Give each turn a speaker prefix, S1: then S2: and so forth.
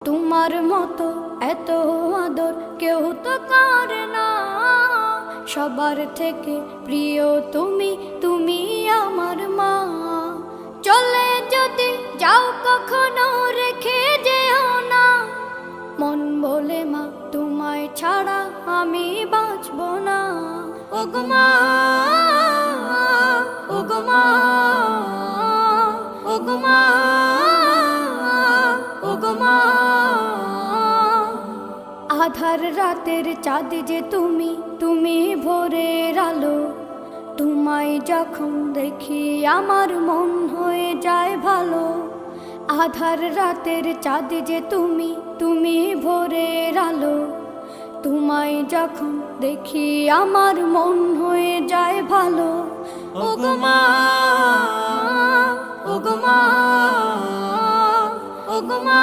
S1: তোমার মতো এত আদর কেউ তো করে না। সবার থেকে প্রিয় তুমি, তুমি আমার মা। চলে যদি যাও কখনো রেখে যেও না, মন বলে মা তোমায় ছাড়া আমি বাঁচব না। ওগো মা, ওগো মা, ওগো মা, ওগো মা। আধার রাতের চাঁদ যে তুমি, তুমি ভোরের আলো। তোমায় যখন দেখি আমার মন হয়ে যায় ভালো। আধার রাতের চাঁদ যে তুমি, তুমি ভোরের আলো। তোমায় যখন দেখি আমার মন হয়ে যায় ভালো। ওগো মা, ওগো মা, ওগো মা।